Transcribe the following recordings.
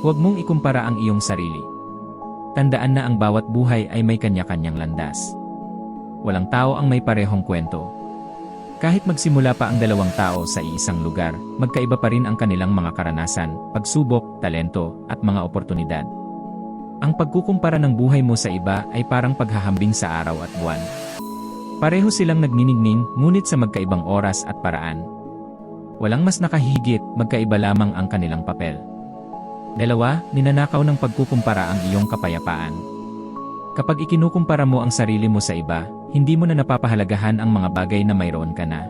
Huwag mong ikumpara ang iyong sarili. Tandaan na ang bawat buhay ay may kanya-kanyang landas. Walang tao ang may parehong kwento. Kahit magsimula pa ang dalawang tao sa iisang lugar, magkaiba pa rin ang kanilang mga karanasan, pagsubok, talento, at mga oportunidad. Ang pagkukumpara ng buhay mo sa iba ay parang paghahambing sa araw at buwan. Pareho silang nagniningning, ngunit sa magkaibang oras at paraan. Walang mas nakahigit, magkaiba lamang ang kanilang papel. Dalawa, ninanakaw ng pagkukumpara ang iyong kapayapaan. Kapag ikinukumpara mo ang sarili mo sa iba, hindi mo na napapahalagahan ang mga bagay na mayroon ka na.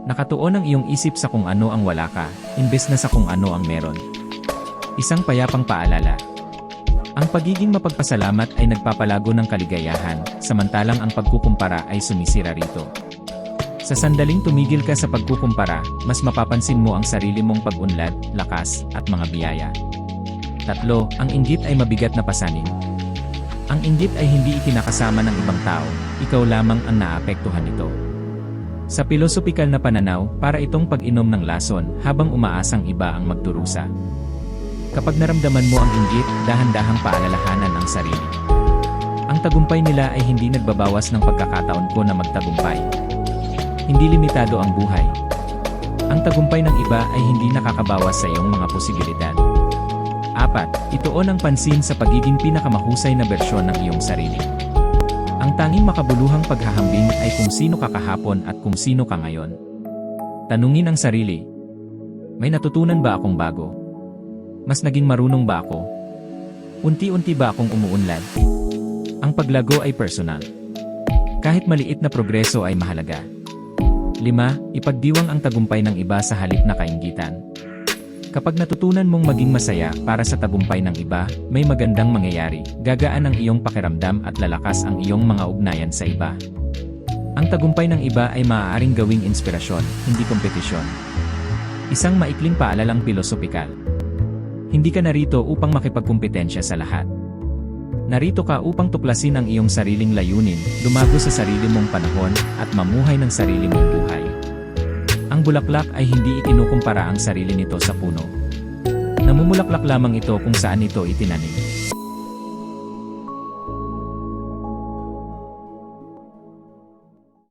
Nakatuon ang iyong isip sa kung ano ang wala ka, imbes na sa kung ano ang meron. Isang payapang paalala. Ang pagiging mapagpasalamat ay nagpapalago ng kaligayahan, samantalang ang pagkukumpara ay sumisira rito. Sa sandaling tumigil ka sa pagkukumpara, mas mapapansin mo ang sarili mong pag-unlad, lakas, at mga biyaya. 3. Ang inggit ay mabigat na pasanin. Ang inggit ay hindi ikinakasama ng ibang tao, ikaw lamang ang naapektuhan nito. Sa pilosopikal na pananaw, para itong pag-inom ng lason habang umaasang iba ang magdurusa. Kapag naramdaman mo ang inggit, dahan-dahang paalalahanan ang sarili. Ang tagumpay nila ay hindi nagbabawas ng pagkakataon ko na magtagumpay. Hindi limitado ang buhay. Ang tagumpay ng iba ay hindi nakakabawas sa iyong mga posibilidad. 4. Ituon ang pansin sa pagiging pinakamahusay na bersyon ng iyong sarili. Ang tanging makabuluhang paghahambing ay kung sino ka kahapon at kung sino ka ngayon. Tanungin ang sarili. May natutunan ba akong bago? Mas naging marunong ba ako? Unti-unti ba akong umuunlad? Ang paglago ay personal. Kahit maliit na progreso ay mahalaga. 5. Ipagdiwang ang tagumpay ng iba sa halip na kainggitan. Kapag natutunan mong maging masaya para sa tagumpay ng iba, may magandang mangyayari, gagaan ang iyong pakiramdam at lalakas ang iyong mga ugnayan sa iba. Ang tagumpay ng iba ay maaaring gawing inspirasyon, hindi kompetisyon. Isang maikling paalalang pilosopikal. Hindi ka narito upang makipagkumpetensya sa lahat. Narito ka upang tuklasin ang iyong sariling layunin, lumago sa sarili mong panahon, at mamuhay ng sarili mong buhay. Ang bulaklak ay hindi ikinukumpara ang sarili nito sa puno. Namumulaklak lamang ito kung saan ito itinanim.